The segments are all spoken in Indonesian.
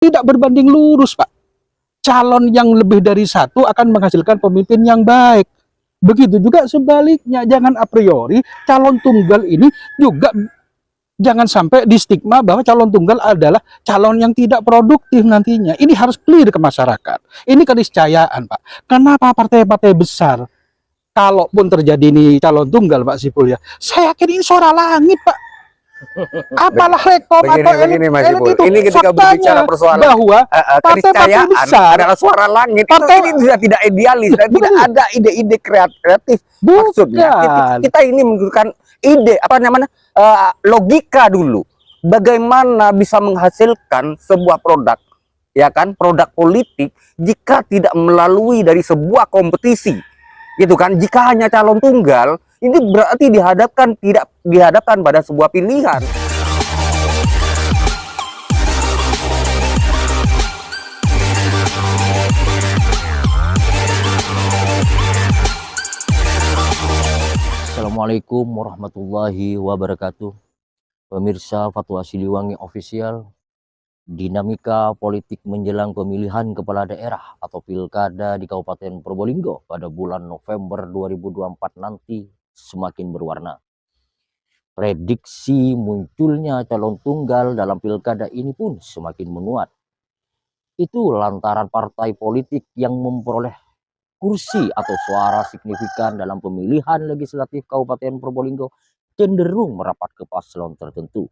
Tidak berbanding lurus, Pak. Calon yang lebih dari satu akan menghasilkan pemimpin yang baik. Begitu juga sebaliknya, jangan a priori calon tunggal ini juga jangan sampai di stigma bahwa calon tunggal adalah calon yang tidak produktif nantinya. Ini harus clear ke masyarakat. Ini keniscayaan, Pak. Kenapa partai-partai besar, kalaupun terjadi ini calon tunggal, Pak Sipul ya, saya yakin ini suara langit, Pak. Apalah rekom atau elit itu, ini ketika berbicara persoalan bahwa partai-partai besar adalah suara langit. Ini sudah tidak idealis dan tidak ada ide-ide kreatif. Maksudnya kita ini menunjukkan ide apa namanya logika dulu. Bagaimana bisa menghasilkan sebuah produk, ya kan, produk politik jika tidak melalui dari sebuah kompetisi, gitu kan? Jika hanya calon tunggal, ini berarti tidak dihadapkan pada sebuah pilihan. Assalamualaikum warahmatullahi wabarakatuh. Pemirsa Fatwa Siliwangi Official, dinamika politik menjelang pemilihan kepala daerah atau pilkada di Kabupaten Probolinggo pada bulan November 2024 nanti semakin berwarna. Prediksi munculnya calon tunggal dalam pilkada ini pun semakin menguat. Itu lantaran partai politik yang memperoleh kursi atau suara signifikan dalam pemilihan legislatif Kabupaten Probolinggo cenderung merapat ke paslon tertentu.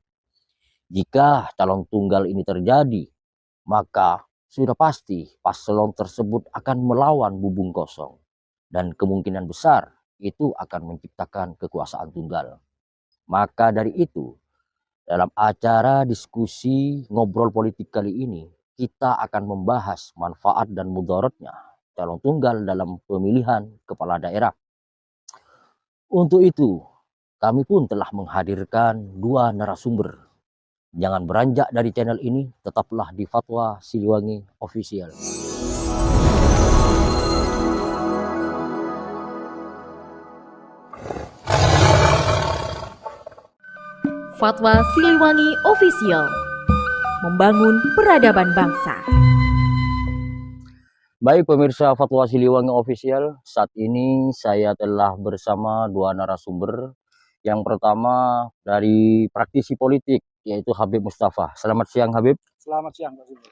Jika calon tunggal ini terjadi, maka sudah pasti paslon tersebut akan melawan bubung kosong. Dan kemungkinan besar itu akan menciptakan kekuasaan tunggal. Maka dari itu, dalam acara diskusi ngobrol politik kali ini, kita akan membahas manfaat dan mudaratnya calon tunggal dalam pemilihan kepala daerah. Untuk itu, kami pun telah menghadirkan dua narasumber. Jangan beranjak dari channel ini, tetaplah di Fatwa Siliwangi Official. Fatwa Siliwangi Official, membangun peradaban bangsa. Baik pemirsa Fatwa Siliwangi Official, saat ini saya telah bersama dua narasumber. Yang pertama dari praktisi politik, yaitu Habib Mustafa. Selamat siang Habib. Selamat siang, Pak Sipul.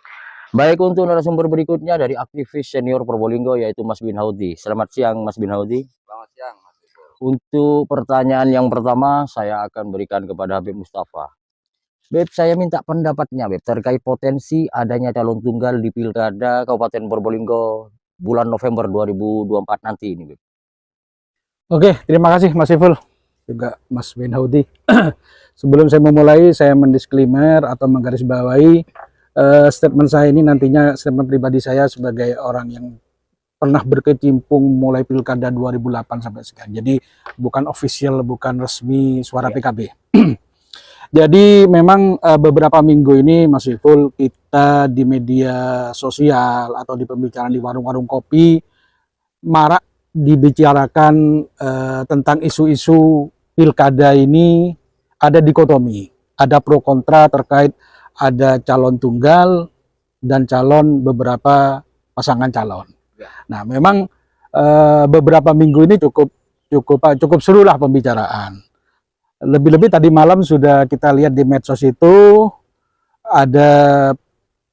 Baik, untuk narasumber berikutnya dari aktivis senior Probolinggo, yaitu Mas Bin Haudi. Selamat siang Mas Bin Haudi. Selamat siang, Mas Sipul. Untuk pertanyaan yang pertama, saya akan berikan kepada Habib Mustafa. Beb, saya minta pendapatnya Beb terkait potensi adanya calon tunggal di pilkada Kabupaten Probolinggo bulan November 2024 nanti ini Beb. Oke, terima kasih Mas Sipul, juga Mas Bin Haudi. Sebelum saya memulai, saya mendisklaimer atau menggarisbawahi statement saya ini nantinya statement pribadi saya sebagai orang yang pernah berkecimpung mulai pilkada 2008 sampai sekarang. Jadi bukan official, bukan resmi suara PKB. Jadi memang beberapa minggu ini Mas Sipul, kita di media sosial atau di pembicaraan di warung-warung kopi marak dibicarakan tentang isu-isu pilkada ini. Ada dikotomi, ada pro kontra terkait ada calon tunggal dan calon beberapa pasangan calon. Nah, memang beberapa minggu ini cukup seru lah pembicaraan. Lebih-lebih tadi malam sudah kita lihat di medsos itu ada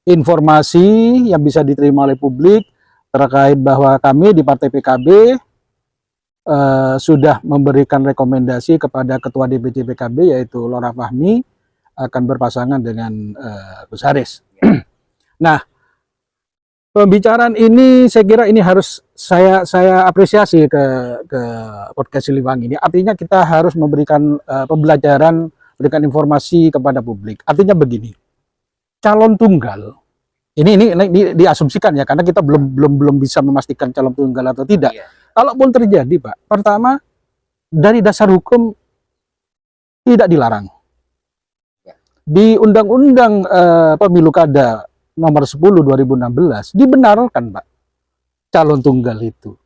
informasi yang bisa diterima oleh publik terkait bahwa kami di Partai PKB sudah memberikan rekomendasi kepada Ketua DPC PKB yaitu Lora Fahmi akan berpasangan dengan Gus Haris. Nah, pembicaraan ini saya kira ini harus saya apresiasi ke podcast Siliwangi ini. Artinya kita harus memberikan pembelajaran, berikan informasi kepada publik. Artinya begini, calon tunggal ini diasumsikan ya, karena kita belum bisa memastikan calon tunggal atau tidak. Kalaupun terjadi, Pak, pertama dari dasar hukum tidak dilarang. Di Undang-Undang Pemilu Kada nomor 10 2016 dibenarkan, Pak, calon tunggal itu.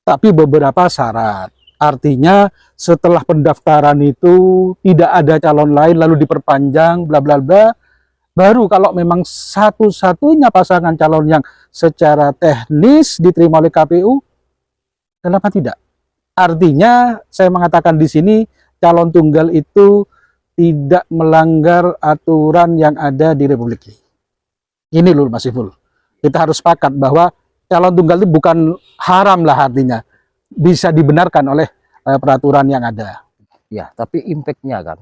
Tapi beberapa syarat. Artinya setelah pendaftaran itu tidak ada calon lain lalu diperpanjang bla bla bla, Baru kalau memang satu-satunya pasangan calon yang secara teknis diterima oleh KPU, kenapa tidak? Artinya saya mengatakan di sini calon tunggal itu tidak melanggar aturan yang ada di Republik ini. Ini loh Mas Iful. Kita harus sepakat bahwa calon tunggal itu bukan haram lah artinya. Bisa dibenarkan oleh peraturan yang ada. Ya, tapi impactnya kan,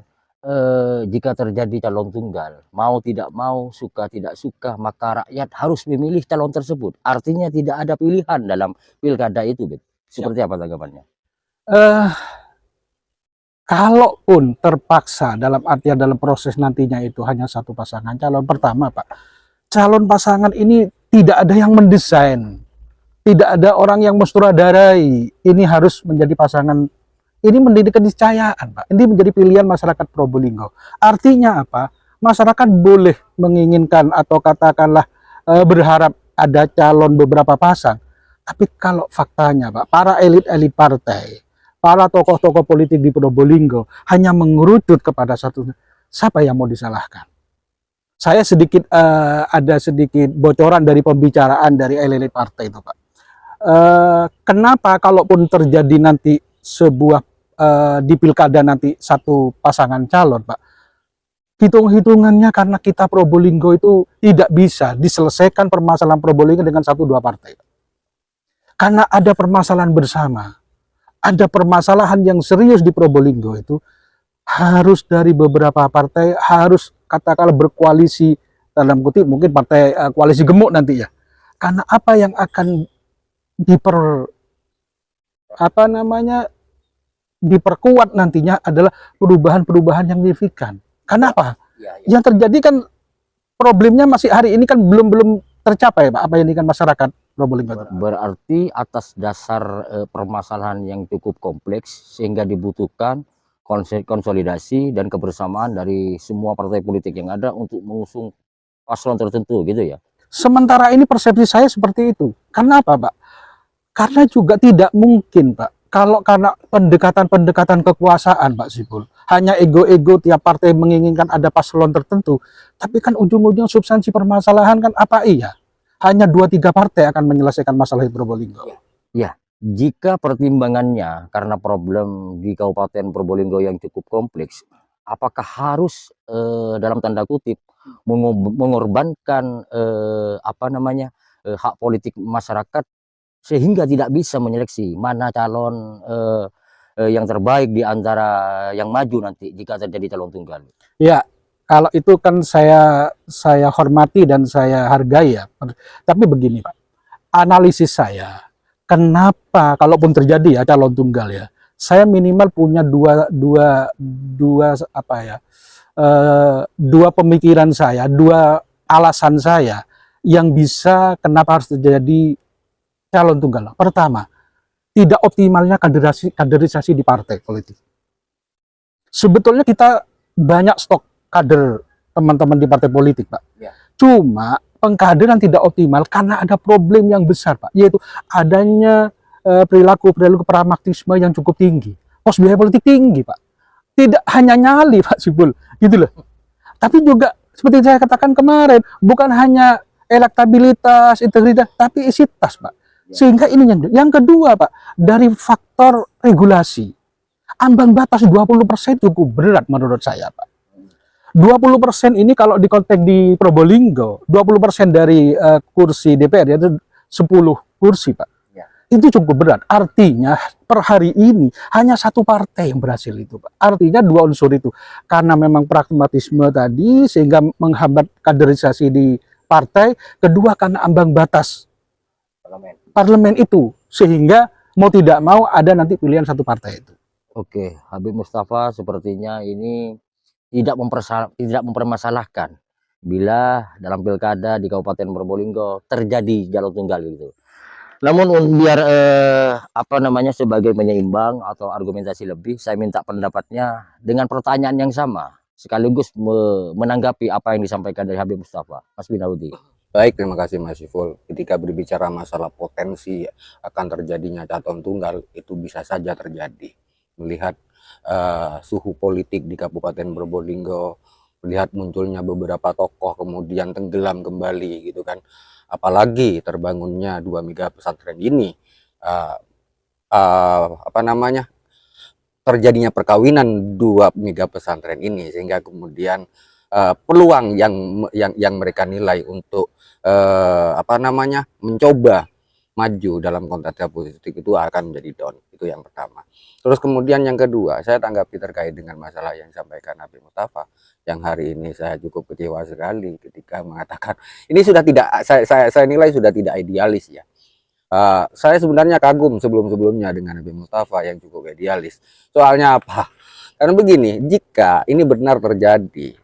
jika terjadi calon tunggal, mau tidak mau, suka tidak suka, maka rakyat harus memilih calon tersebut. Artinya tidak ada pilihan dalam pilkada itu, Bet. Seperti apa tanggapannya? Kalaupun terpaksa dalam artian dalam proses nantinya itu hanya satu pasangan calon, pertama Pak, calon pasangan ini tidak ada yang mendesain, tidak ada orang yang mensutradarai, ini harus menjadi pasangan, ini menjadi keniscayaan Pak, ini menjadi pilihan masyarakat Probolinggo. Artinya apa? Masyarakat boleh menginginkan atau katakanlah berharap ada calon beberapa pasang, tapi kalau faktanya Pak, para elit-elit partai, para tokoh-tokoh politik di Probolinggo hanya mengerucut kepada satu, siapa yang mau disalahkan? Saya sedikit ada sedikit bocoran dari pembicaraan dari elit partai itu Pak. Kenapa kalaupun terjadi nanti sebuah di pilkada nanti satu pasangan calon Pak, hitung-hitungannya karena kita Probolinggo itu tidak bisa diselesaikan permasalahan Probolinggo dengan satu dua partai. Karena ada permasalahan bersama, ada permasalahan yang serius di Probolinggo itu harus dari beberapa partai, harus katakanlah berkoalisi, dalam kutip mungkin partai koalisi gemuk nanti ya. Karena apa yang akan diperkuat nantinya adalah perubahan-perubahan yang signifikan. Karena apa? Yang terjadi kan problemnya masih hari ini kan belum tercapai Pak, apa yang diinginkan masyarakat Probolinggo. Berarti atas dasar permasalahan yang cukup kompleks sehingga dibutuhkan konsolidasi dan kebersamaan dari semua partai politik yang ada untuk mengusung paslon tertentu gitu ya. Sementara ini persepsi saya seperti itu. Karena apa Pak? Karena juga tidak mungkin Pak, kalau karena pendekatan-pendekatan kekuasaan Pak Sipul, hanya ego-ego tiap partai menginginkan ada paslon tertentu, tapi kan ujung-ujung substansi permasalahan kan apa iya? Hanya 2-3 partai akan menyelesaikan masalah di Probolinggo. Ya, jika pertimbangannya karena problem di Kabupaten Probolinggo yang cukup kompleks, apakah harus dalam tanda kutip mengorbankan hak politik masyarakat sehingga tidak bisa menyeleksi mana calon yang terbaik di antara yang maju nanti jika terjadi calon tunggal? Ya, kalau itu kan saya hormati dan saya hargai ya. Tapi begini Pak, analisis saya, kenapa kalaupun terjadi ya calon tunggal ya, saya minimal punya dua pemikiran saya, dua alasan saya yang bisa kenapa harus terjadi calon tunggal. Pertama, tidak optimalnya kaderisasi di partai politik. Sebetulnya kita banyak stok kader teman-teman di partai politik Pak. Ya. Cuma pengkaderan tidak optimal karena ada problem yang besar Pak, yaitu adanya perilaku pragmatisme yang cukup tinggi. Pos biaya politik tinggi Pak. Tidak hanya nyali Pak Sipul, gitu loh. Tapi juga seperti saya katakan kemarin, bukan hanya elektabilitas, integritas, tapi isitas Pak. Sehingga ini yang kedua Pak, dari faktor regulasi. Ambang batas 20% cukup berat menurut saya Pak. 20% ini kalau di konteks di Probolinggo, 20% dari kursi DPR yaitu 10 kursi Pak. Ya. Itu cukup berat. Artinya per hari ini hanya satu partai yang berhasil itu Pak. Artinya dua unsur itu. Karena memang pragmatisme tadi sehingga menghambat kaderisasi di partai. Kedua karena ambang batas parlemen itu. Sehingga mau tidak mau ada nanti pilihan satu partai itu. Oke, Habib Mustafa sepertinya ini tidak mempermasalahkan bila dalam pilkada di Kabupaten Probolinggo terjadi calon tunggal gitu. Namun biar sebagai penyeimbang atau argumentasi lebih, saya minta pendapatnya dengan pertanyaan yang sama sekaligus menanggapi apa yang disampaikan dari Habib Mustafa. Mas Binaudi. Baik, terima kasih Mas Siful. Ketika berbicara masalah potensi akan terjadinya calon tunggal, itu bisa saja terjadi. Melihat suhu politik di Kabupaten Probolinggo, melihat munculnya beberapa tokoh kemudian tenggelam kembali gitu kan, apalagi terbangunnya 2 mega pesantren ini, uh, apa namanya, terjadinya perkawinan 2 mega pesantren ini, sehingga kemudian peluang yang mereka nilai untuk apa namanya, mencoba maju dalam kontestasi politik itu akan menjadi down. Itu yang pertama. Terus kemudian yang kedua, saya tanggapi terkait dengan masalah yang disampaikan Habib Mustafa, yang hari ini saya cukup kecewa sekali ketika mengatakan ini sudah tidak, saya nilai sudah tidak idealis ya. Saya sebenarnya kagum sebelum-sebelumnya dengan Habib Mustafa yang cukup idealis. Soalnya apa? Karena begini, jika ini benar terjadi,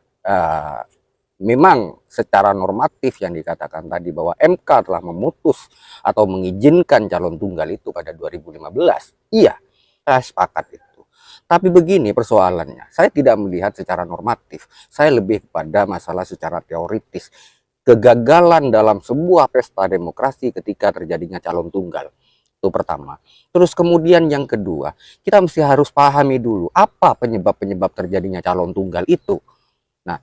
memang secara normatif yang dikatakan tadi bahwa MK telah memutus atau mengizinkan calon tunggal itu pada 2015, iya, saya sepakat itu. Tapi begini persoalannya, saya tidak melihat secara normatif, saya lebih kepada masalah secara teoritis. Kegagalan dalam sebuah pesta demokrasi ketika terjadinya calon tunggal. Itu pertama. Terus kemudian yang kedua, kita mesti harus pahami dulu apa penyebab-penyebab terjadinya calon tunggal itu. Nah,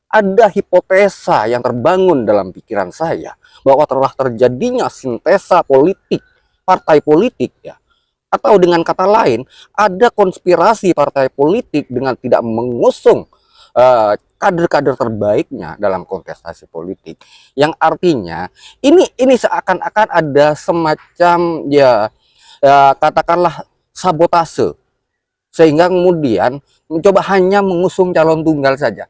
ada hipotesa yang terbangun dalam pikiran saya bahwa telah terjadinya sintesa politik, partai politik ya. Atau dengan kata lain, ada konspirasi partai politik dengan tidak mengusung kader-kader terbaiknya dalam kontestasi politik, yang artinya ini seakan-akan ada semacam katakanlah sabotase, sehingga kemudian mencoba hanya mengusung calon tunggal saja.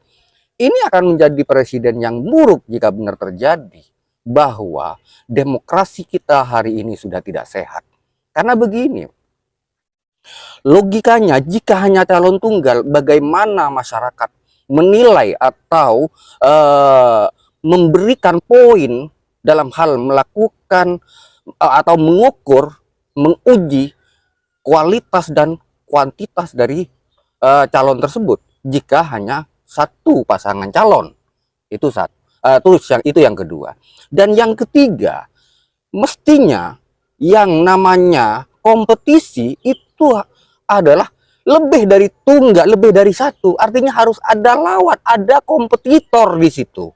Ini akan menjadi presiden yang buruk jika benar terjadi bahwa demokrasi kita hari ini sudah tidak sehat. Karena begini, logikanya jika hanya calon tunggal, bagaimana masyarakat menilai atau memberikan poin dalam hal melakukan atau mengukur, menguji kualitas dan kuantitas dari calon tersebut jika hanya satu pasangan calon. Itu satu. Itu yang kedua. Dan yang ketiga, mestinya yang namanya kompetisi itu adalah lebih dari tunggal, lebih dari satu. Artinya harus ada lawan, ada kompetitor di situ.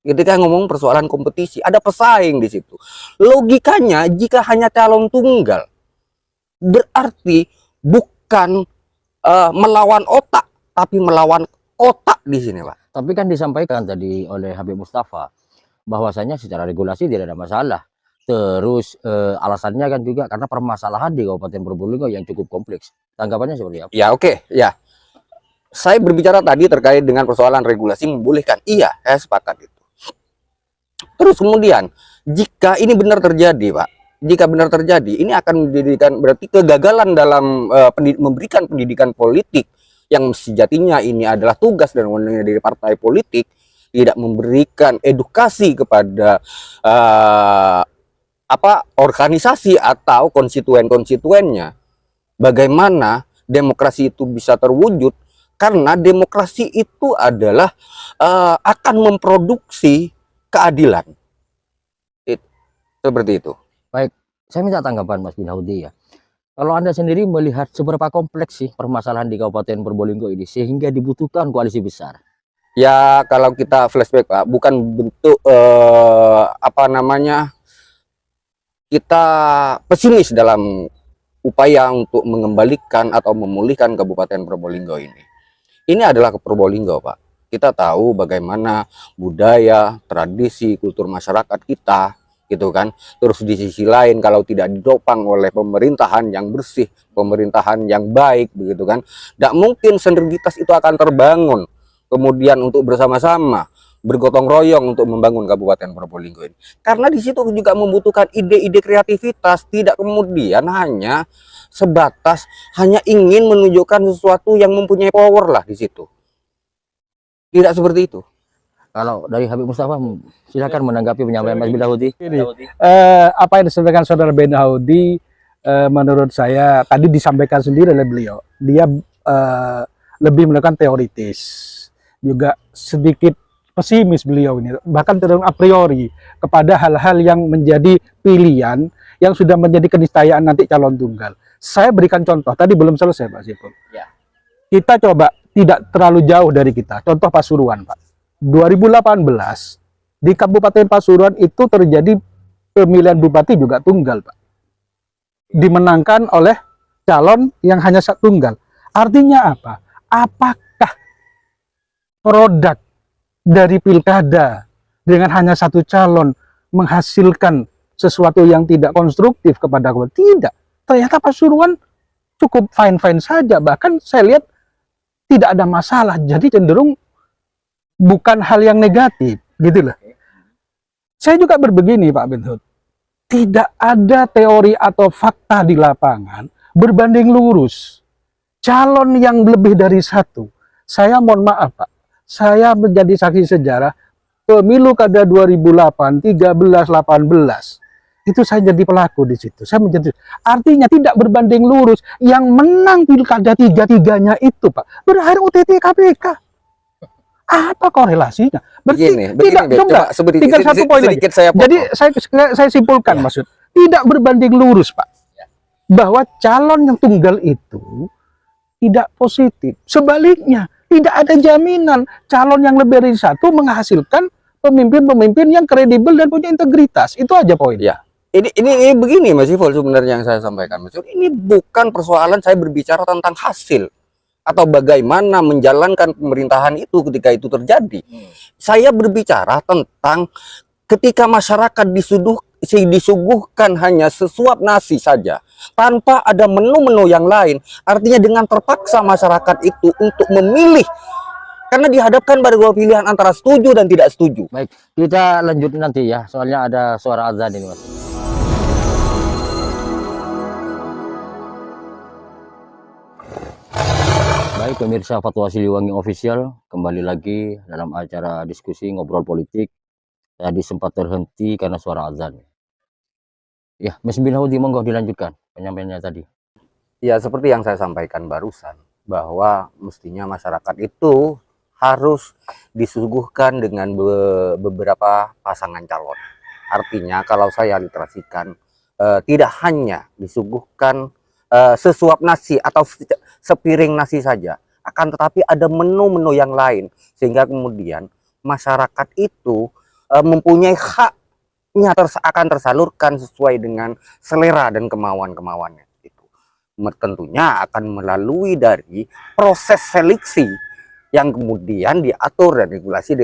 Ketika ngomong persoalan kompetisi, ada pesaing di situ. Logikanya, jika hanya calon tunggal, berarti bukan melawan otak, tapi melawan otak di sini, Pak. Tapi kan disampaikan tadi oleh Habib Mustafa bahwasanya secara regulasi tidak ada masalah. Terus alasannya kan juga karena permasalahan di Kabupaten Probolinggo yang cukup kompleks. Tanggapannya seperti apa? Ya oke, ya. Saya berbicara tadi terkait dengan persoalan regulasi membolehkan. Iya, saya sepakat itu. Terus kemudian, jika ini benar terjadi, Pak, jika benar terjadi, ini akan menjadikan berarti kegagalan dalam memberikan pendidikan politik yang sejatinya ini adalah tugas dan wewenang dari partai politik, tidak memberikan edukasi kepada organisasi atau konstituen-konstituennya, bagaimana demokrasi itu bisa terwujud, karena demokrasi itu adalah akan memproduksi keadilan. Seperti itu. Baik, saya minta tanggapan Mas Bin Haudi ya. Kalau Anda sendiri melihat seberapa kompleks sih permasalahan di Kabupaten Probolinggo ini sehingga dibutuhkan koalisi besar? Ya kalau kita flashback, Pak, bukan bentuk kita pesimis dalam upaya untuk mengembalikan atau memulihkan Kabupaten Probolinggo ini. Ini adalah Probolinggo, Pak. Kita tahu bagaimana budaya, tradisi, kultur masyarakat kita, gitu kan. Terus di sisi lain kalau tidak ditopang oleh pemerintahan yang bersih, pemerintahan yang baik, begitu kan, tidak mungkin sinergitas itu akan terbangun. Kemudian untuk bersama-sama bergotong royong untuk membangun Kabupaten Probolinggo ini. Karena di situ juga membutuhkan ide-ide kreativitas, tidak kemudian hanya sebatas hanya ingin menunjukkan sesuatu yang mempunyai power lah di situ. Tidak seperti itu. Kalau dari Habib Mustafa, silakan menanggapi penyampaian Mas Bin Haudi. Apa yang disampaikan Saudara Bin Haudi, menurut saya tadi disampaikan sendiri oleh beliau. Dia lebih melakukan teoritis, juga sedikit pesimis beliau ini, bahkan cenderung a priori kepada hal-hal yang menjadi pilihan yang sudah menjadi keniscayaan nanti calon tunggal. Saya berikan contoh, tadi belum selesai Pak Sipul. Ya. Kita coba tidak terlalu jauh dari kita. Contoh Pasuruan, Pak. 2018 di Kabupaten Pasuruan itu terjadi pemilihan bupati juga tunggal, Pak. Dimenangkan oleh calon yang hanya satu tunggal. Artinya apa? Apakah produk dari pilkada dengan hanya satu calon menghasilkan sesuatu yang tidak konstruktif kepada aku? Tidak. Ternyata Pasuruan cukup fine-fine saja. Bahkan saya lihat tidak ada masalah. Jadi cenderung bukan hal yang negatif, gitu loh. Saya juga berbegini, Pak Benhut. Tidak ada teori atau fakta di lapangan berbanding lurus. Calon yang lebih dari satu. Saya mohon maaf, Pak. Saya menjadi saksi sejarah pemilu kada 2008, 13, 18. Itu saya jadi pelaku di situ. Saya menjadi, artinya tidak berbanding lurus. Yang menang pilkada tiga-tiganya itu, Pak, berakhir UTT KPK. Apa korelasinya? Berarti tidak, coba tinggal satu poin lagi. Jadi saya simpulkan, maksud tidak berbanding lurus, Pak, bahwa calon yang tunggal itu tidak positif. Sebaliknya, tidak ada jaminan calon yang lebih dari satu menghasilkan pemimpin-pemimpin yang kredibel dan punya integritas. Itu aja poin. Ya. Ini begini, Mas Iful, sebenarnya yang saya sampaikan, Mas Iful, ini bukan persoalan saya berbicara tentang hasil atau bagaimana menjalankan pemerintahan itu ketika itu terjadi. Saya berbicara tentang ketika masyarakat disuguhkan hanya sesuap nasi saja, tanpa ada menu-menu yang lain. Artinya dengan terpaksa masyarakat itu untuk memilih, karena dihadapkan pada dua pilihan antara setuju dan tidak setuju. Baik, kita lanjut nanti ya, soalnya ada suara azan ini, Mas. Baik pemirsa Fatwa Siliwangi Official, kembali lagi dalam acara diskusi ngobrol politik. Tadi sempat terhenti karena suara azan. Ya, Mas bin Hudi, monggo dilanjutkan penyampaiannya tadi. Ya, seperti yang saya sampaikan barusan, bahwa mestinya masyarakat itu harus disuguhkan dengan beberapa pasangan calon. Artinya kalau saya literasikan, tidak hanya disuguhkan sesuap nasi atau sepiring nasi saja, akan tetapi ada menu-menu yang lain, sehingga kemudian masyarakat itu mempunyai haknya akan tersalurkan sesuai dengan selera dan kemauan-kemauannya. Itu tentunya akan melalui dari proses seleksi yang kemudian diatur dan regulasi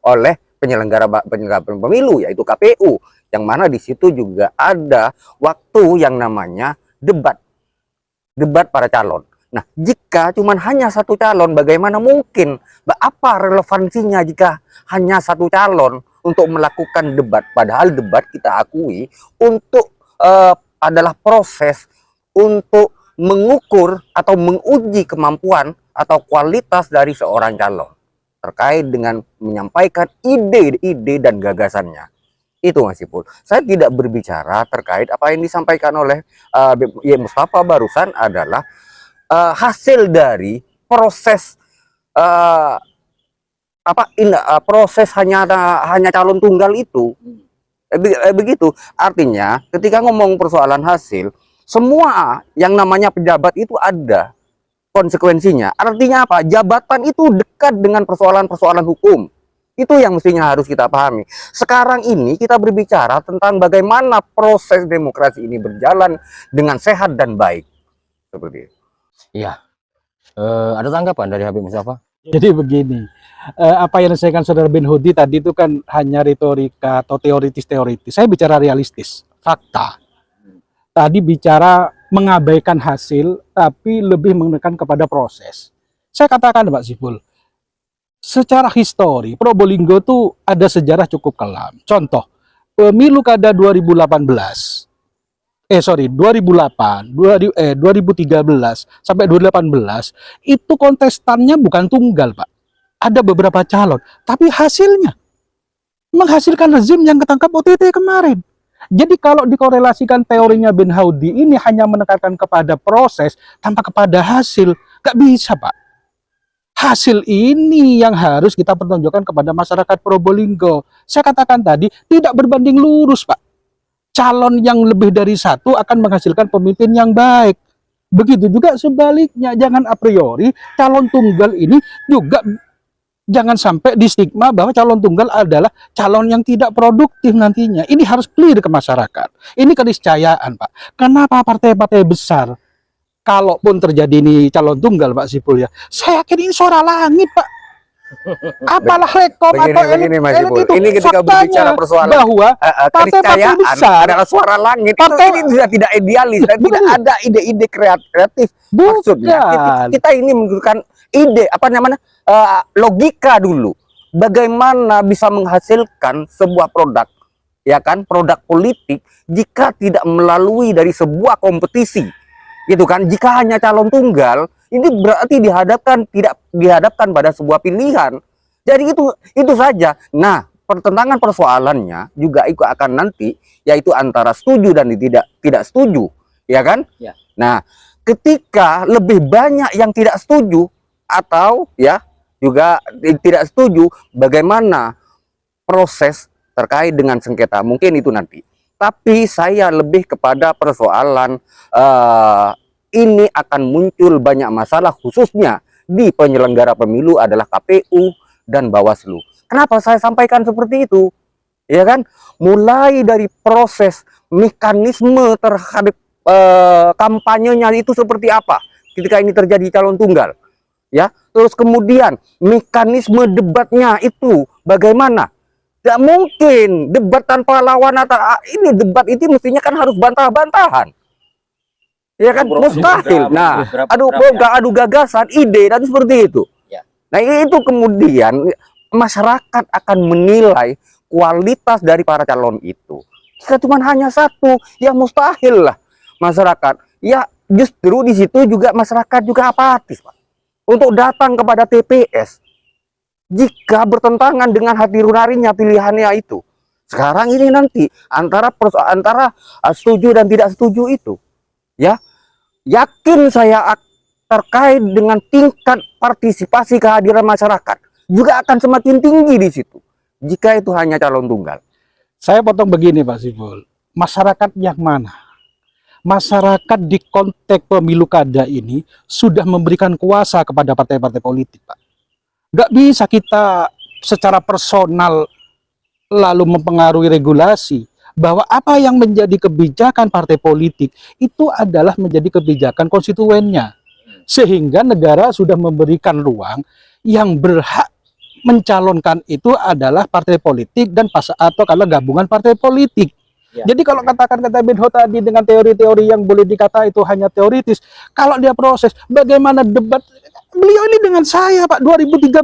oleh penyelenggara pemilu, yaitu KPU, yang mana di situ juga ada waktu yang namanya debat para calon. Nah, jika cuma hanya satu calon, bagaimana mungkin, apa relevansinya jika hanya satu calon untuk melakukan debat? Padahal debat kita akui untuk adalah proses untuk mengukur atau menguji kemampuan atau kualitas dari seorang calon terkait dengan menyampaikan ide-ide dan gagasannya. Itu Mas Ipul. Saya tidak berbicara terkait apa yang disampaikan oleh Mustafa barusan adalah hasil dari proses proses hanya calon tunggal itu. Begitu. Artinya ketika ngomong persoalan hasil, semua yang namanya pejabat itu ada konsekuensinya. Artinya apa? Jabatan itu dekat dengan persoalan-persoalan hukum. Itu yang mestinya harus kita pahami. Sekarang ini kita berbicara tentang bagaimana proses demokrasi ini berjalan dengan sehat dan baik. Seperti itu. Iya. Ada tanggapan dari Habib Mustafa? Jadi begini, apa yang disampaikan Saudara bin Hudi tadi itu kan hanya retorika atau teoritis-teoritis. Saya bicara realistis, fakta. Tadi bicara mengabaikan hasil, tapi lebih menekan kepada proses. Saya katakan Pak Siful, secara histori, Probolinggo itu ada sejarah cukup kelam. Contoh, pemilu kada 2013 sampai 2018, itu kontestannya bukan tunggal, Pak. Ada beberapa calon, tapi hasilnya menghasilkan rezim yang ketangkap OTT kemarin. Jadi kalau dikorelasikan teorinya bin Hudi ini hanya menekankan kepada proses tanpa kepada hasil, nggak bisa, Pak. Hasil ini yang harus kita pertunjukkan kepada masyarakat Probolinggo. Saya katakan tadi, tidak berbanding lurus, Pak. Calon yang lebih dari satu akan menghasilkan pemimpin yang baik. Begitu juga sebaliknya, jangan a priori calon tunggal ini juga jangan sampai di stigma bahwa calon tunggal adalah calon yang tidak produktif nantinya. Ini harus clear ke masyarakat. Ini keniscayaan, Pak. Kenapa partai-partai besar, kalaupun terjadi ini calon tunggal, Pak Sipul ya, saya yakin ini suara langit, Pak. Apalah rekom atau begini, Mas elit Ipul. itu Ini ketika faktanya berbicara persoalan bahwa partai-partai keniscayaan besar adalah suara langit. Partai- Ini sudah tidak idealis dan Bukan. tidak ada ide-ide kreatif. Maksudnya kita ini menunjukkan ide apa namanya logika dulu. Bagaimana bisa menghasilkan sebuah produk, ya kan, produk politik jika tidak melalui dari sebuah kompetisi, gitu kan? Jika hanya calon tunggal, ini berarti tidak dihadapkan pada sebuah pilihan. Jadi itu saja. Nah, pertentangan persoalannya juga itu akan nanti yaitu antara setuju dan tidak setuju, ya kan? Ya. Nah, ketika lebih banyak yang tidak setuju atau ya juga tidak setuju, bagaimana proses terkait dengan sengketa, mungkin itu nanti. Tapi saya lebih kepada persoalan ini akan muncul banyak masalah khususnya di penyelenggara pemilu adalah KPU dan Bawaslu. Kenapa saya sampaikan seperti itu? Ya kan? Mulai dari proses mekanisme terhadap kampanyenya itu seperti apa ketika ini terjadi calon tunggal. Ya, terus kemudian mekanisme debatnya itu bagaimana? Tidak mungkin debat tanpa lawan atau ini debat itu mestinya kan harus bantah-bantahan. Ya kan, mustahil. Nah, adu gagasan, ide dan seperti itu. Ya. Nah, itu kemudian masyarakat akan menilai kualitas dari para calon itu. Jika cuma hanya satu, ya mustahil lah masyarakat. Ya justru di situ juga masyarakat juga apatis, Pak, untuk datang kepada TPS jika bertentangan dengan hati nuraninya pilihannya itu. Sekarang ini nanti antara setuju dan tidak setuju itu, ya, yakin saya terkait dengan tingkat partisipasi kehadiran masyarakat juga akan semakin tinggi di situ jika itu hanya calon tunggal. Saya potong begini, Pak Sipul. Masyarakat yang mana? Masyarakat di konteks pemilu kada ini sudah memberikan kuasa kepada partai-partai politik, Pak. Gak bisa kita secara personal lalu mempengaruhi regulasi bahwa apa yang menjadi kebijakan partai politik itu adalah menjadi kebijakan konstituennya, sehingga negara sudah memberikan ruang yang berhak mencalonkan itu adalah partai politik dan atau kalau gabungan partai politik. Ya. Jadi kalau kata Benho tadi dengan teori-teori yang boleh dikata itu hanya teoritis, kalau dia proses bagaimana debat, beliau ini dengan saya Pak 2013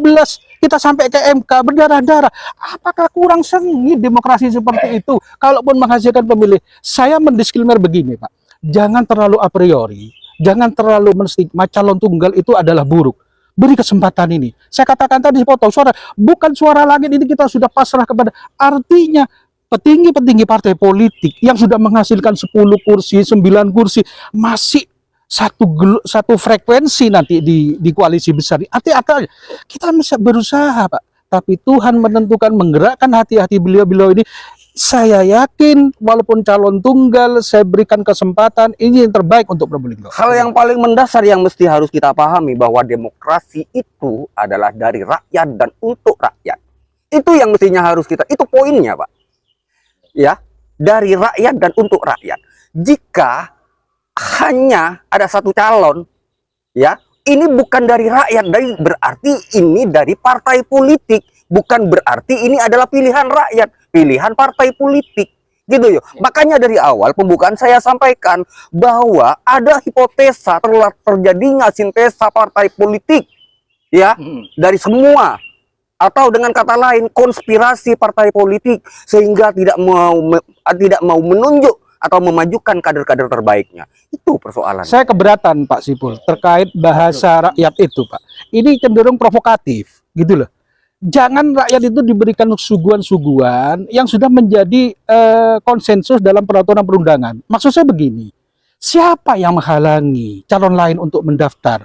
kita sampai ke MK berdarah-darah. Apakah kurang sengit demokrasi seperti itu? Kalaupun menghasilkan pemilih, saya mendisklaimer begini Pak, jangan terlalu a priori, jangan terlalu menstigma calon tunggal itu adalah buruk. Beri kesempatan ini. Saya katakan tadi potong suara, bukan suara langit ini kita sudah pasrah kepada, artinya petinggi-petinggi partai politik yang sudah menghasilkan 10 kursi, 9 kursi masih satu frekuensi nanti di koalisi besar. Artinya kita bisa berusaha Pak, tapi Tuhan menentukan menggerakkan hati-hati beliau-beliau ini. Saya yakin walaupun calon tunggal saya berikan kesempatan, ini yang terbaik untuk Probolinggo. Hal yang paling mendasar yang mesti harus kita pahami bahwa demokrasi itu adalah dari rakyat dan untuk rakyat. Itu yang mestinya harus kita, itu poinnya Pak. Ya, dari rakyat dan untuk rakyat. Jika hanya ada satu calon, ya, ini bukan dari rakyat, berarti ini dari partai politik, bukan berarti ini adalah pilihan rakyat, pilihan partai politik, gitu ya. Makanya dari awal pembukaan saya sampaikan bahwa ada hipotesa terjadinya sintesa partai politik, ya, dari semua, atau dengan kata lain konspirasi partai politik sehingga tidak mau menunjuk atau memajukan kader-kader terbaiknya. Itu persoalan. Saya keberatan Pak Sipul terkait bahasa rakyat itu Pak. Ini cenderung provokatif gitu loh. Jangan rakyat itu diberikan suguhan-suguhan yang sudah menjadi konsensus dalam peraturan perundangan. Maksud saya begini, siapa yang menghalangi calon lain untuk mendaftar?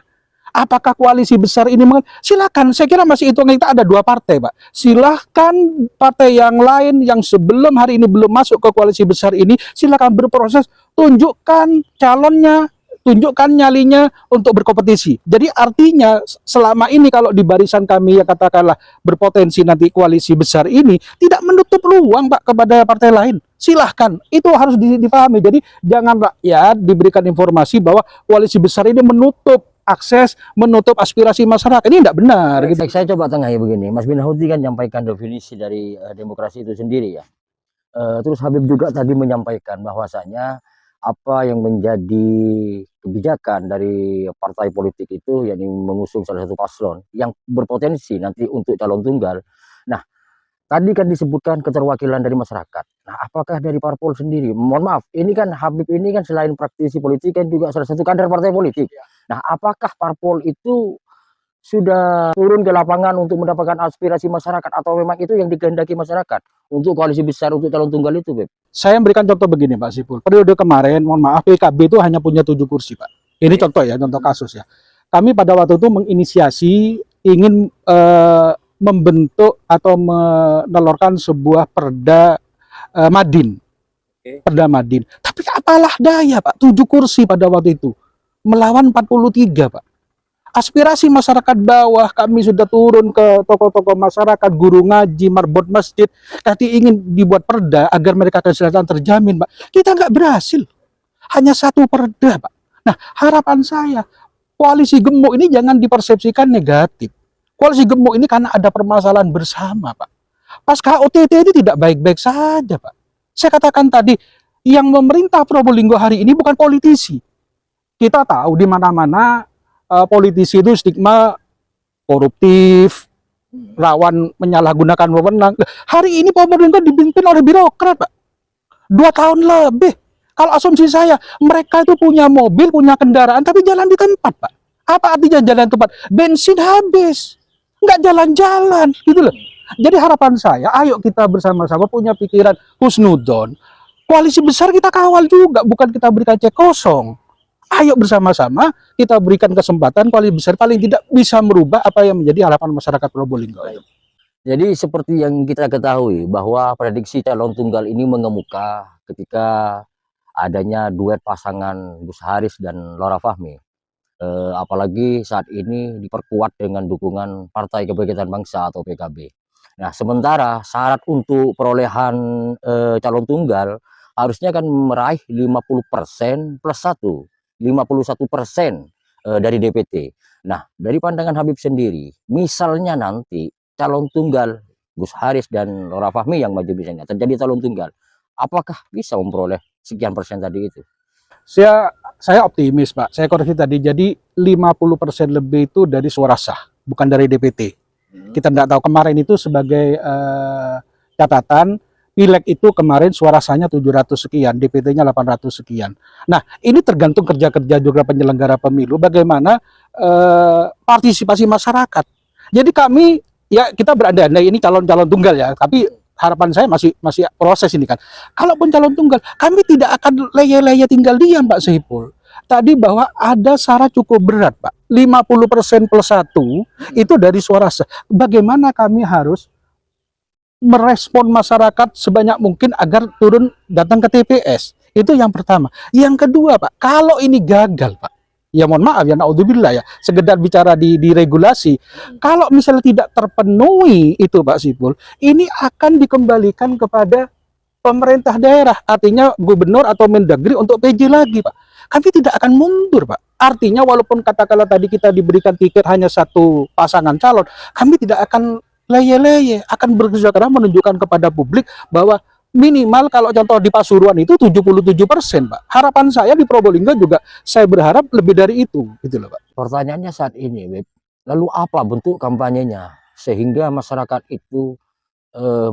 Apakah koalisi besar ini? Silakan, saya kira masih hitungan kita ada 2 partai Pak. Silahkan partai yang lain yang sebelum hari ini belum masuk ke koalisi besar ini, silakan berproses, tunjukkan calonnya, tunjukkan nyalinya untuk berkompetisi. Jadi artinya selama ini kalau di barisan kami yang katakanlah berpotensi nanti koalisi besar ini tidak menutup peluang Pak kepada partai lain. Silahkan, itu harus dipahami. Jadi jangan rakyat diberikan informasi bahwa koalisi besar ini menutup akses, menutup aspirasi masyarakat. Ini tidak benar. Gitu. Baik, saya coba tengahi begini. Mas Bin Hudi kan menyampaikan definisi dari demokrasi itu sendiri ya. Terus Habib juga tadi menyampaikan bahwasanya apa yang menjadi kebijakan dari partai politik itu, yakni mengusung salah satu paslon yang berpotensi nanti untuk calon tunggal. Nah, tadi kan disebutkan keterwakilan dari masyarakat. Nah, apakah dari parpol sendiri? Mohon maaf, ini kan Habib ini kan selain praktisi politik kan juga salah satu kader partai politik. Nah, apakah parpol itu sudah turun ke lapangan untuk mendapatkan aspirasi masyarakat atau memang itu yang dikehendaki masyarakat untuk koalisi besar untuk calon tunggal itu, Beb? Saya memberikan contoh begini Pak Sipul. Periode kemarin, mohon maaf, PKB itu hanya punya 7 kursi Pak. Ini contoh ya, contoh kasus ya. Kami pada waktu itu menginisiasi ingin membentuk atau menelurkan sebuah perda Madin. Perda Madin. Tapi apalah daya Pak, 7 kursi pada waktu itu. Melawan 43 Pak. Aspirasi masyarakat bawah, kami sudah turun ke tokoh-tokoh masyarakat, guru ngaji, marbot masjid, tadi ingin dibuat perda agar mereka kesehatan terjamin, Pak. Kita nggak berhasil. Hanya 1 perda, Pak. Nah, harapan saya, koalisi gemuk ini jangan dipersepsikan negatif. Koalisi gemuk ini karena ada permasalahan bersama, Pak. Pasca OTT itu tidak baik-baik saja, Pak. Saya katakan tadi, yang memerintah Probolinggo hari ini bukan politisi. Kita tahu di mana-mana politisi itu stigma koruptif, rawan menyalahgunakan wewenang. Hari ini Probolinggo dipimpin oleh birokrat, Pak. 2 tahun lebih. Kalau asumsi saya, mereka itu punya mobil, punya kendaraan, tapi jalan di tempat, Pak. Apa artinya jalan di tempat? Bensin habis, nggak jalan-jalan, gitu loh. Jadi harapan saya, ayo kita bersama-sama punya pikiran husnudon. Koalisi besar kita kawal juga, bukan kita berikan cek kosong. Ayo bersama-sama kita berikan kesempatan koalisi besar paling tidak bisa merubah apa yang menjadi harapan masyarakat Probolinggo. Jadi seperti yang kita ketahui bahwa prediksi calon tunggal ini mengemuka ketika adanya duet pasangan Gus Haris dan Lora Fahmi. Apalagi saat ini diperkuat dengan dukungan Partai Kebangkitan Bangsa atau PKB. Nah, sementara syarat untuk perolehan calon tunggal harusnya kan meraih 50% plus 1. 51% dari DPT. Nah, dari pandangan Habib sendiri, misalnya nanti calon tunggal Gus Haris dan Lora Fahmi yang maju misalnya terjadi calon tunggal, apakah bisa memperoleh sekian persen tadi itu? Saya optimis, Pak. Saya koreksi tadi, jadi 50% lebih itu dari suara sah, bukan dari DPT. Kita tidak tahu, kemarin itu sebagai catatan, Pileg itu kemarin suara sahnya 700 sekian, DPT-nya 800 sekian. Nah, ini tergantung kerja-kerja juga penyelenggara pemilu, bagaimana partisipasi masyarakat. Jadi kami, ya kita berandai-andai ini calon-calon tunggal ya, tapi harapan saya masih proses ini kan. Kalaupun calon tunggal, kami tidak akan leye-leye tinggal diam, Pak Saiful. Tadi bahwa ada syarat cukup berat, Pak. 50% plus 1 itu dari suara sah. Bagaimana kami harus merespon masyarakat sebanyak mungkin agar turun datang ke TPS. Itu yang pertama. Yang kedua, Pak, kalau ini gagal, Pak, ya mohon maaf ya, naudzubillah ya, sekedar bicara di regulasi, kalau misalnya tidak terpenuhi itu, Pak Sipul, ini akan dikembalikan kepada pemerintah daerah, artinya gubernur atau mendagri untuk PJ lagi, Pak. Kami tidak akan mundur, Pak. Artinya walaupun katakanlah tadi kita diberikan tiket hanya 1 pasangan calon, kami tidak akan leye-leye, akan bekerja keras menunjukkan kepada publik bahwa minimal kalau contoh di Pasuruan itu 77%, Pak. Harapan saya di Probolinggo juga saya berharap lebih dari itu, gitu loh, Pak. Pertanyaannya saat ini, Beb, lalu apa bentuk kampanyenya sehingga masyarakat itu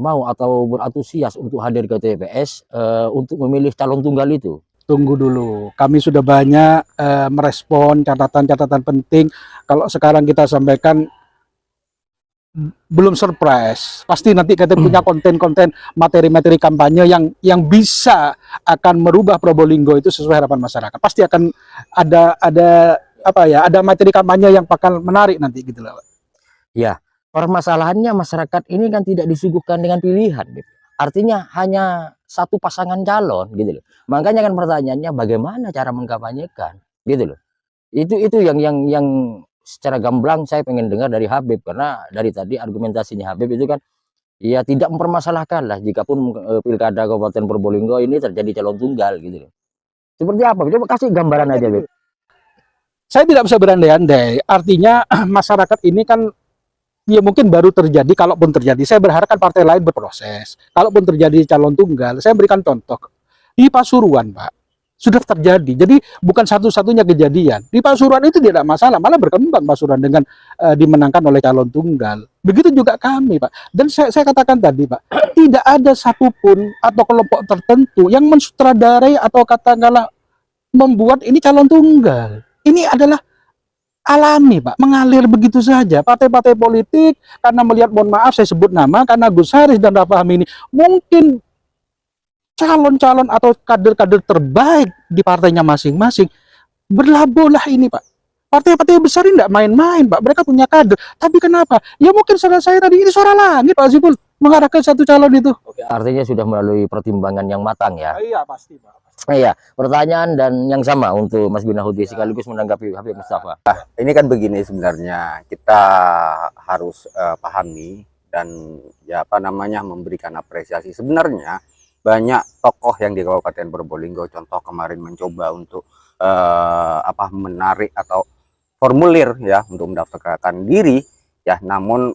mau atau berantusias untuk hadir ke TPS untuk memilih calon tunggal itu? Tunggu dulu, kami sudah banyak merespon catatan-catatan penting. Kalau sekarang kita sampaikan belum surprise, pasti nanti kita punya konten-konten materi-materi kampanye yang bisa akan merubah Probolinggo itu sesuai harapan masyarakat. Pasti akan ada apa ya, ada materi kampanye yang bakal menarik nanti gitu loh. Ya, permasalahannya masyarakat ini kan tidak disuguhkan dengan pilihan, artinya hanya 1 pasangan calon gitu loh. Makanya kan pertanyaannya bagaimana cara mengkampanyekan? gitu loh. Itu yang secara gamblang saya pengen dengar dari Habib, karena dari tadi argumentasinya Habib itu kan ya tidak mempermasalahkan lah jikapun pilkada Kabupaten Probolinggo ini terjadi calon tunggal gitu loh. Seperti apa? Coba kasih gambaran aja, Beb. Saya tidak bisa berandai-andai. Artinya masyarakat ini kan ya mungkin baru terjadi, kalaupun terjadi. Saya berharap kan partai lain berproses. Kalaupun terjadi calon tunggal, saya berikan contoh. Di Pasuruan, Pak, sudah terjadi. Jadi bukan satu-satunya kejadian. Di Pasuruan itu tidak masalah, malah berkembang Pasuruan dengan dimenangkan oleh calon tunggal. Begitu juga kami, Pak. Dan saya katakan tadi, Pak, tidak ada satupun atau kelompok tertentu yang mensutradarai atau katakanlah membuat ini calon tunggal. Ini adalah alami, Pak, mengalir begitu saja. Partai-partai politik karena melihat, mohon maaf saya sebut nama, karena Gus Haris dan Rafa Amin ini mungkin calon-calon atau kader-kader terbaik di partainya masing-masing, berlabuhlah ini, Pak. Partai-partai besar ini tidak main-main, Pak. Mereka punya kader. Tapi kenapa? Ya mungkin salah saya tadi, ini suara langit, Pak Zipul, mengarah ke satu calon itu. Artinya sudah melalui pertimbangan yang matang ya. Iya, pasti, Pak. Iya, pertanyaan dan yang sama untuk Mas Binahudi sekaligus menanggapi Habib Mustafa. Ini kan begini, sebenarnya kita harus pahami dan ya apa namanya memberikan apresiasi. Sebenarnya banyak tokoh yang di Kabupaten Probolinggo, contoh kemarin mencoba untuk menarik atau formulir ya untuk mendaftarkan diri ya, namun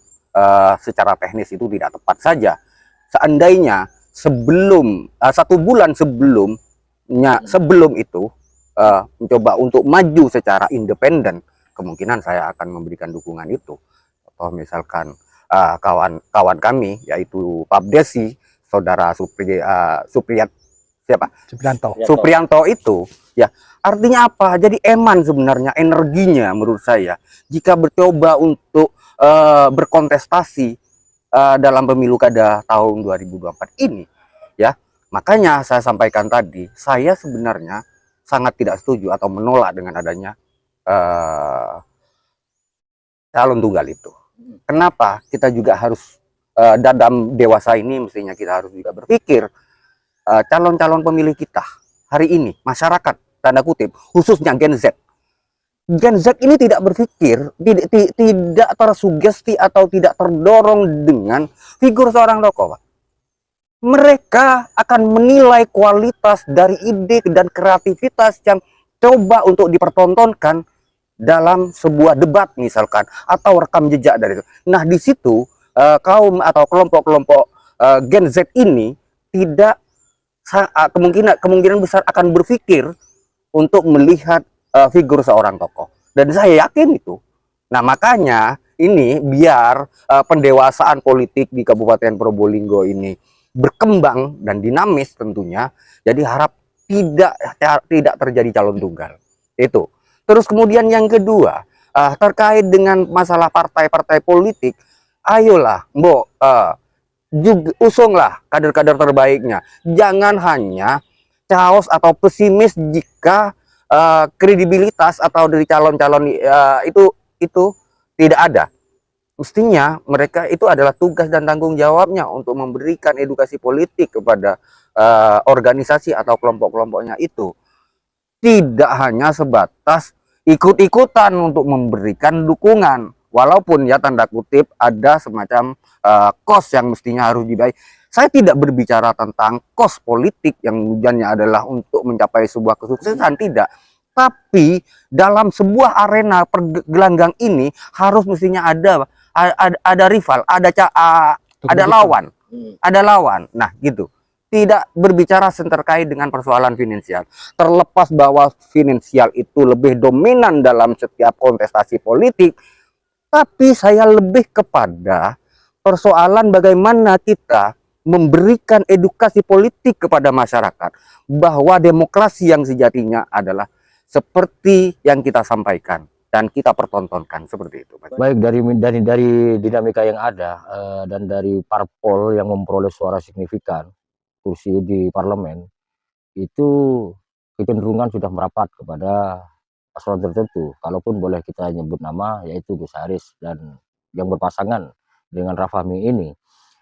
secara teknis itu tidak tepat saja. Seandainya sebelum 1 bulan sebelum itu mencoba untuk maju secara independen, kemungkinan saya akan memberikan dukungan itu. Atau misalkan kawan kami yaitu Pak Desi, saudara Supriyanto itu ya, artinya apa? Jadi eman sebenarnya energinya menurut saya jika bercoba untuk berkontestasi dalam pemilu kada tahun 2024 ini ya. Makanya saya sampaikan tadi, saya sebenarnya sangat tidak setuju atau menolak dengan adanya calon tunggal itu. Kenapa? Kita juga harus dalam dewasa ini mestinya kita harus juga berpikir calon-calon pemilih kita hari ini, masyarakat tanda kutip, khususnya Gen Z. Gen Z ini tidak berpikir, tidak tersugesti atau tidak terdorong dengan figur seorang tokoh, Pak. Mereka akan menilai kualitas dari ide dan kreativitas yang coba untuk dipertontonkan dalam sebuah debat misalkan, atau rekam jejak dari itu. Nah, di situ kaum atau kelompok-kelompok Gen Z ini tidak kemungkinan besar akan berpikir untuk melihat figur seorang tokoh. Dan saya yakin itu. Nah, makanya ini biar pendewasaan politik di Kabupaten Probolinggo ini berkembang dan dinamis tentunya, jadi harap tidak terjadi calon tunggal itu. Terus kemudian yang kedua, terkait dengan masalah partai-partai politik, ayolah Mbok, juga usunglah kader-kader terbaiknya, jangan hanya chaos atau pesimis jika kredibilitas atau dari calon-calon itu tidak ada. Mestinya mereka itu adalah tugas dan tanggung jawabnya untuk memberikan edukasi politik kepada organisasi atau kelompok-kelompoknya itu. Tidak hanya sebatas ikut-ikutan untuk memberikan dukungan. Walaupun ya tanda kutip ada semacam kos yang mestinya harus dibayar. Saya tidak berbicara tentang kos politik yang tujuannya adalah untuk mencapai sebuah kesuksesan, tidak. Tapi dalam sebuah arena pergelanggang ini harus mestinya ada rival, ada lawan. Nah, gitu. Tidak berbicara terkait dengan persoalan finansial. Terlepas bahwa finansial itu lebih dominan dalam setiap kontestasi politik, tapi saya lebih kepada persoalan bagaimana kita memberikan edukasi politik kepada masyarakat bahwa demokrasi yang sejatinya adalah seperti yang kita sampaikan dan kita pertontonkan seperti itu. Baik, dari dinamika yang ada dan dari parpol yang memperoleh suara signifikan kursi di parlemen, itu kecenderungan sudah merapat kepada paslon tertentu. Kalaupun boleh kita nyebut nama, yaitu Gus Haris dan yang berpasangan dengan Rafa Mi ini.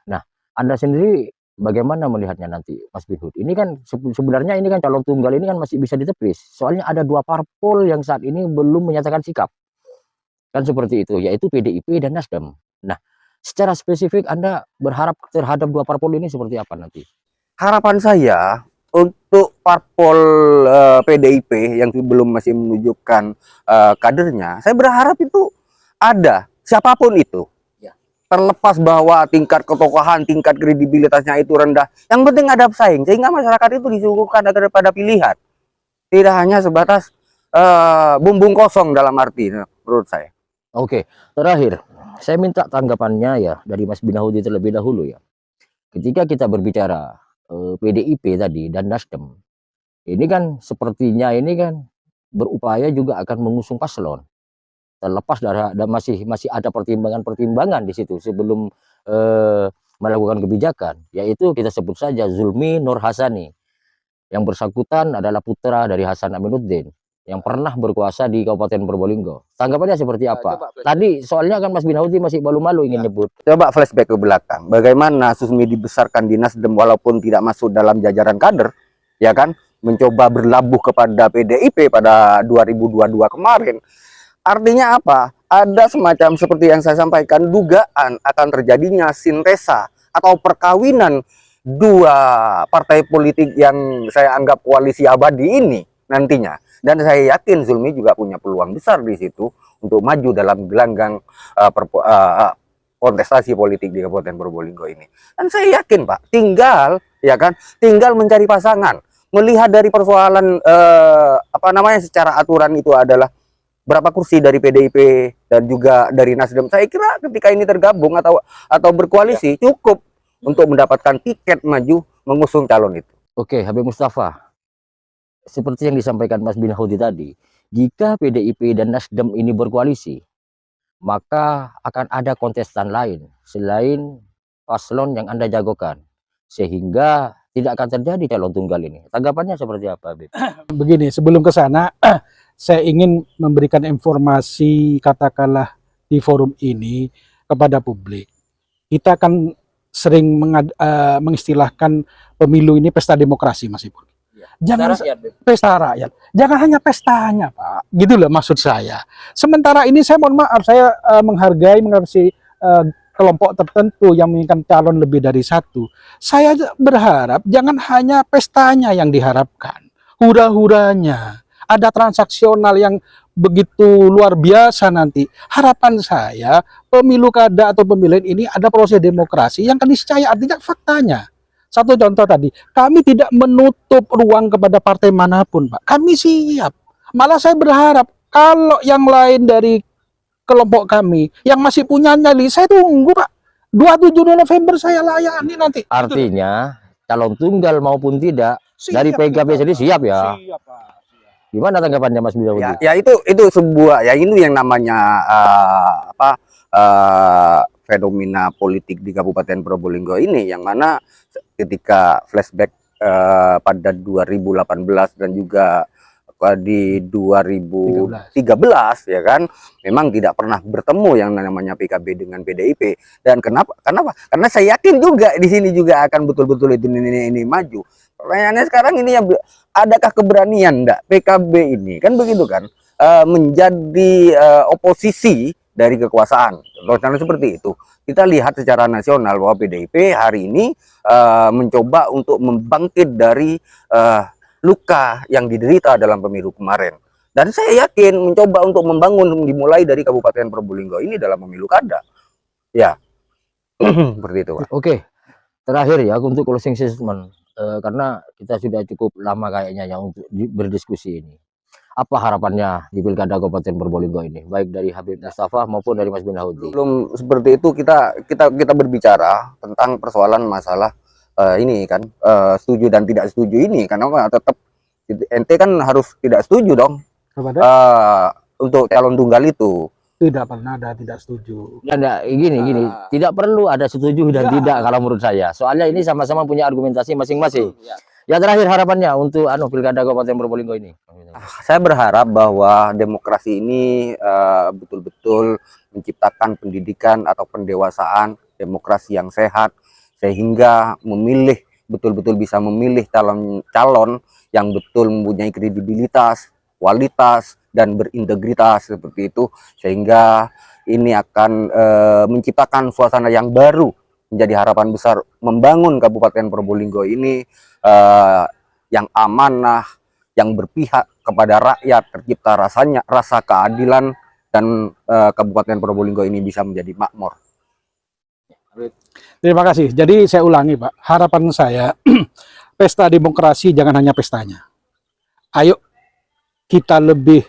Nah, Anda sendiri Bagaimana melihatnya nanti, Mas Bin Hud? Ini kan sebenarnya ini kan calon tunggal ini kan masih bisa ditepis. Soalnya ada dua parpol yang saat ini belum menyatakan sikap. Kan seperti itu, yaitu PDIP dan Nasdem. Nah, secara spesifik Anda berharap terhadap dua parpol ini seperti apa nanti? Harapan saya untuk parpol PDIP yang belum masih menunjukkan kadernya, saya berharap itu ada siapapun itu. Terlepas bahwa tingkat ketokohan, tingkat kredibilitasnya itu rendah, yang penting ada pesaing sehingga masyarakat itu disuguhkan daripada pilihan, tidak hanya sebatas bumbung kosong dalam arti menurut saya. Oke, terakhir saya minta tanggapannya ya dari Mas Bin Hudi terlebih dahulu ya. Ketika kita berbicara PDIP tadi dan Nasdem, ini kan sepertinya ini kan berupaya juga akan mengusung paslon. Terlepas dari masih ada pertimbangan-pertimbangan di situ sebelum melakukan kebijakan, yaitu kita sebut saja Zulmi Nur Hasani. Yang bersangkutan adalah putra dari Hasan Aminuddin yang pernah berkuasa di Kabupaten Probolinggo. Tanggapannya seperti apa? Tadi soalnya kan Mas Bin Hudi masih malu-malu ingin nyebut. Coba flashback ke belakang. Bagaimana Susmi dibesarkan di Nasdem walaupun tidak masuk dalam jajaran kader, ya kan? Mencoba berlabuh kepada PDIP pada 2022 kemarin. Artinya apa? Ada semacam seperti yang saya sampaikan, dugaan akan terjadinya sintesa atau perkawinan dua partai politik yang saya anggap koalisi abadi ini nantinya. Dan saya yakin Zulmi juga punya peluang besar di situ untuk maju dalam gelanggang kontestasi politik di Kabupaten Probolinggo ini. Dan saya yakin Pak, tinggal mencari pasangan. Melihat dari persoalan secara aturan itu adalah berapa kursi dari PDIP dan juga dari Nasdem. Saya kira ketika ini tergabung atau berkoalisi cukup untuk mendapatkan tiket maju mengusung calon itu. Oke, Habib Mustafa, seperti yang disampaikan Mas Bin Hudi tadi, jika PDIP dan Nasdem ini berkoalisi, maka akan ada kontestan lain selain paslon yang Anda jagokan, sehingga tidak akan terjadi calon tunggal ini. Tanggapannya seperti apa, Habib? Begini, sebelum ke sana, saya ingin memberikan informasi katakanlah di forum ini kepada publik. Kita kan sering mengistilahkan pemilu ini pesta demokrasi, Mas Ipul. Jangan pesta rakyat, jangan hanya pestanya, Pak. Gitu loh maksud saya. Sementara ini saya mohon maaf, saya menghargai kelompok tertentu yang menginginkan calon lebih dari satu. Saya berharap jangan hanya pestanya yang diharapkan, hura-huranya. Ada transaksional yang begitu luar biasa nanti. Harapan saya pemilu kada atau pemilihan ini ada proses demokrasi yang keniscayaan, artinya faktanya. Satu contoh tadi, kami tidak menutup ruang kepada partai manapun, Pak. Kami siap. Malah saya berharap kalau yang lain dari kelompok kami yang masih punya nyali, saya tunggu, Pak. 27 November saya layani nanti. Artinya calon tunggal maupun tidak Siap, dari PKB Pak. jadi siap ya. Siap, Pak. Gimana tanggapannya Mas Bin Hudi? Ya itu sebuah ini yang namanya fenomena politik di Kabupaten Probolinggo ini, yang mana ketika flashback pada 2018 dan juga di 2013 ya kan, memang tidak pernah bertemu yang namanya PKB dengan PDIP. Dan kenapa? Karena saya yakin juga di sini juga akan betul-betul ini maju. Pertanyaannya sekarang ini, yang adakah keberanian enggak PKB ini, kan begitu kan, menjadi oposisi dari kekuasaan. Karena seperti itu, kita lihat secara nasional bahwa PDIP hari ini mencoba untuk membangkit dari luka yang diderita dalam pemilu kemarin. Dan saya yakin mencoba untuk membangun dimulai dari Kabupaten Probolinggo ini dalam pemilu kada. Ya, seperti itu, Pak. Oke, terakhir ya untuk closing statement, karena kita sudah cukup lama kayaknya yang untuk berdiskusi ini. Apa harapannya di Pilkada Kabupaten Probolinggo ini, baik dari Habib Mustafa maupun dari Mas Bin Hudi? Belum seperti itu kita berbicara tentang persoalan masalah ini kan, setuju dan tidak setuju ini, karena tetap ente kan harus tidak setuju dong untuk calon tunggal itu. Tidak pernah ada tidak setuju. Ya, gini, tidak perlu ada setuju dan tidak kalau menurut saya. Soalnya ini sama-sama punya argumentasi masing-masing. Ya, terakhir harapannya untuk Pilkada Kabupaten Probolinggo ini. Saya berharap bahwa demokrasi ini betul-betul menciptakan pendidikan atau pendewasaan demokrasi yang sehat, sehingga memilih betul-betul bisa memilih calon yang betul mempunyai kredibilitas, kualitas, dan berintegritas seperti itu, sehingga ini akan menciptakan suasana yang baru. Menjadi harapan besar membangun Kabupaten Probolinggo ini yang amanah, yang berpihak kepada rakyat, tercipta rasa keadilan, dan Kabupaten Probolinggo ini bisa menjadi makmur. Terima kasih. Jadi saya ulangi Pak, harapan saya pesta demokrasi jangan hanya pestanya. Ayo kita lebih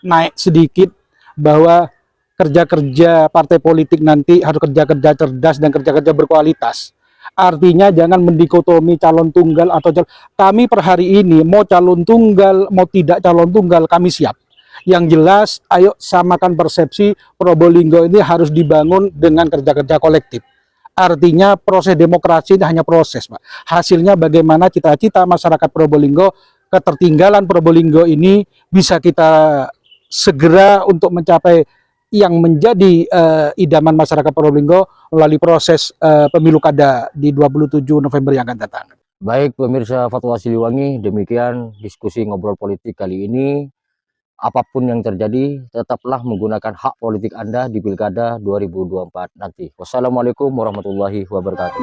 naik sedikit bahwa kerja-kerja partai politik nanti harus kerja-kerja cerdas dan kerja-kerja berkualitas. Artinya jangan mendikotomi calon tunggal atau kami per hari ini mau calon tunggal mau tidak calon tunggal kami siap. Yang jelas ayo samakan persepsi, Probolinggo ini harus dibangun dengan kerja-kerja kolektif. Artinya proses demokrasi ini hanya proses Pak. Hasilnya bagaimana cita-cita masyarakat Probolinggo, ketertinggalan Probolinggo ini bisa kita segera untuk mencapai yang menjadi idaman masyarakat Probolinggo melalui proses pemilu kada di 27 November yang akan datang. Baik pemirsa Fatwa Siliwangi, demikian diskusi ngobrol politik kali ini. Apapun yang terjadi, tetaplah menggunakan hak politik Anda di Pilkada 2024 nanti. Wassalamualaikum warahmatullahi wabarakatuh.